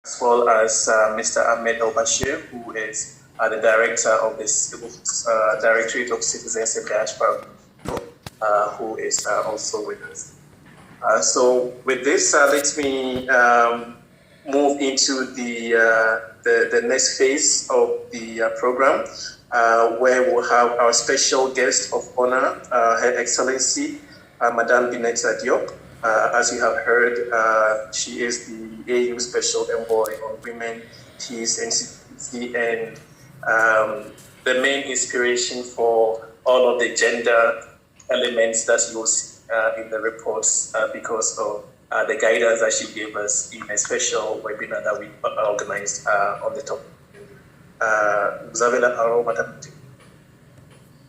as well as Mr. Ahmed El-Bashir, who is the director of this Directorate of Citizens and Diaspora, who is also with us. So with this, let me move into the next phase of the program, where we'll have our special guest of honor, Her Excellency, Madame Bineta Diop. As you have heard, she is the AU Special Envoy on Women, Peace and Security, and the main inspiration for all of the gender elements that you will see in the reports because of the guidance that she gave us in a special webinar that we organized on the topic.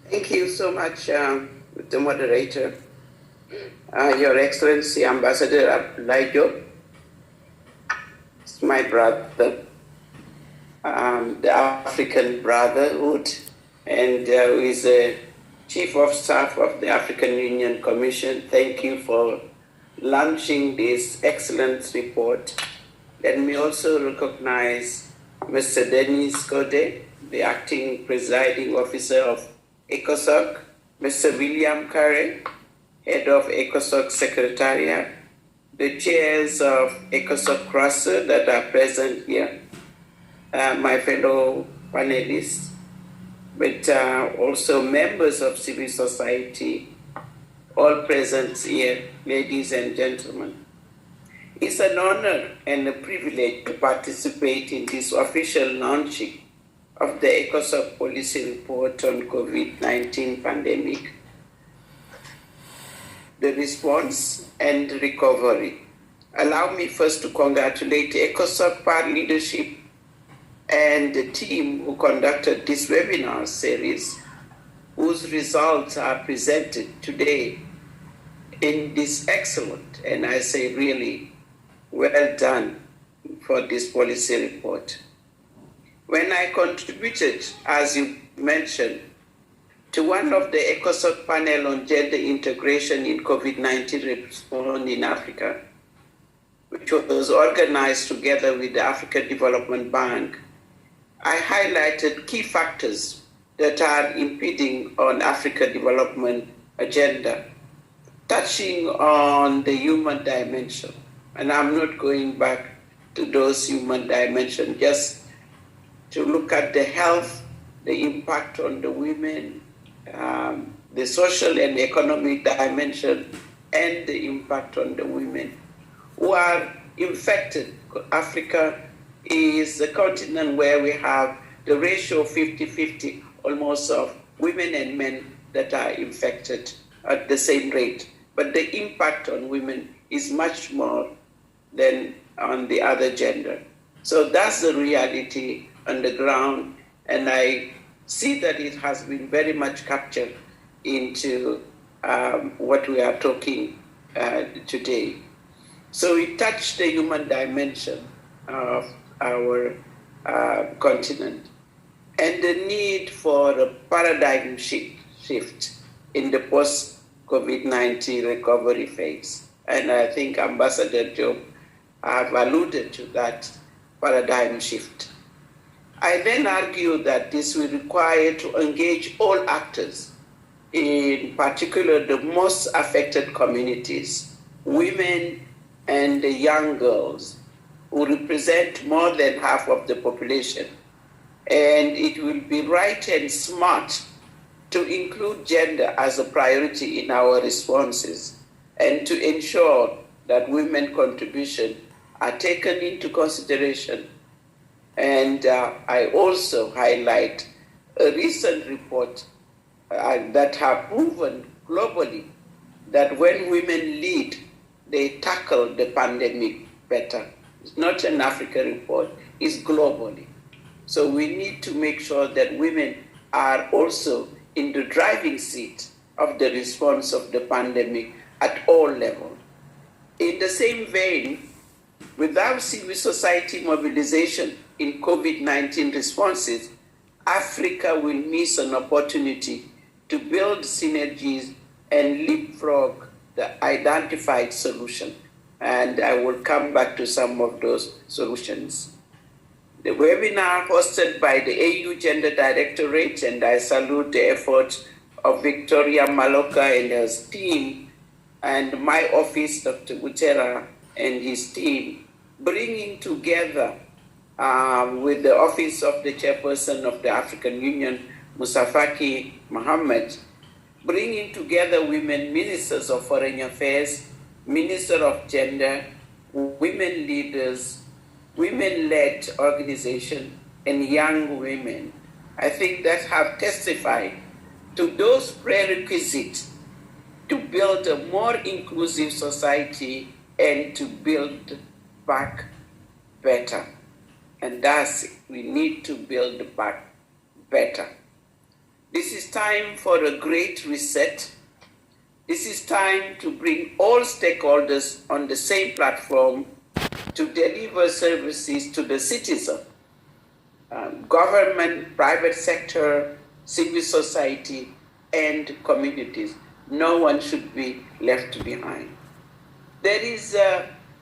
Thank you so much, the moderator. Your Excellency, Ambassador Laijo, my brother, the African Brotherhood, and who is a Chief of Staff of the African Union Commission. Thank you for launching this excellent report. Let me also recognize Mr. Denis Kode, the Acting Presiding Officer of ECOSOC, Mr. William Carey, Head of ECOSOC Secretariat, the chairs of ECOSOC Cluster that are present here, my fellow panelists, but also members of civil society, all present here, ladies and gentlemen. It's an honor and a privilege to participate in this official launching of the ECOSOC policy report on COVID-19 pandemic, the response and recovery. Allow me first to congratulate ECOSOC part leadership and the team who conducted this webinar series, whose results are presented today in this excellent, and I say really well done for this policy report. When I contributed, as you mentioned, to one of the ECOSOC panel on gender integration in COVID-19 response in Africa, which was organized together with the African Development Bank, I highlighted key factors that are impeding on Africa development agenda, touching on the human dimension. And I'm not going back to those human dimensions, just to look at the health, the impact on the women, the social and economic dimension, and the impact on the women who are infected. Africa is a continent where we have the ratio 50-50 almost of women and men that are infected at the same rate. But the impact on women is much more than on the other gender. So that's the reality on the ground, and I see that it has been very much captured into what we are talking today. So it touched the human dimension of our continent and the need for a paradigm shift in the post-COVID-19 recovery phase. And I think Ambassador Job have alluded to that paradigm shift. I then argue that this will require to engage all actors, in particular the most affected communities, women and the young girls, who represent more than half of the population. And it will be right and smart to include gender as a priority in our responses and to ensure that women's contributions are taken into consideration. And I also highlight a recent report that have proven globally that when women lead, they tackle the pandemic better. It's not an African report, it's globally. So we need to make sure that women are also in the driving seat of the response of the pandemic at all levels. In the same vein, without civil society mobilization in COVID-19 responses, Africa will miss an opportunity to build synergies and leapfrog the identified solution. and I will come back to some of those solutions. The webinar hosted by the AU Gender Directorate, and I salute the effort of Victoria Maloka and her team, and my office, Dr. Butera and his team, bringing together with the office of the chairperson of the African Union, Musafaki Mohammed, bringing together women ministers of foreign affairs, minister of gender, women leaders, women-led organization, and young women. I think that have testified to those prerequisites to build a more inclusive society and to build back better. And thus, we need to build back better. This is time for a great reset. This is time to bring all stakeholders on the same platform to deliver services to the citizen, government, private sector, civil society, and communities. No one should be left behind. There is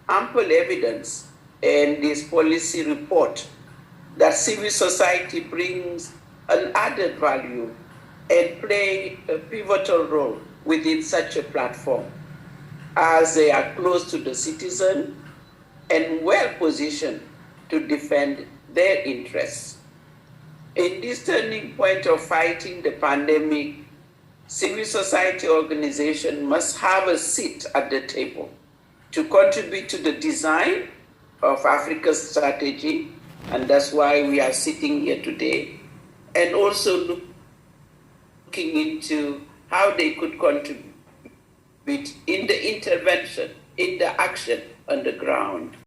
ample evidence in this policy report that civil society brings an added value and play a pivotal role within such a platform, as they are close to the citizen and well positioned to defend their interests. In this turning point of fighting the pandemic, civil society organizations must have a seat at the table to contribute to the design of Africa's strategy, and that's why we are sitting here today, and also looking into how they could contribute in the intervention, in the action on the ground.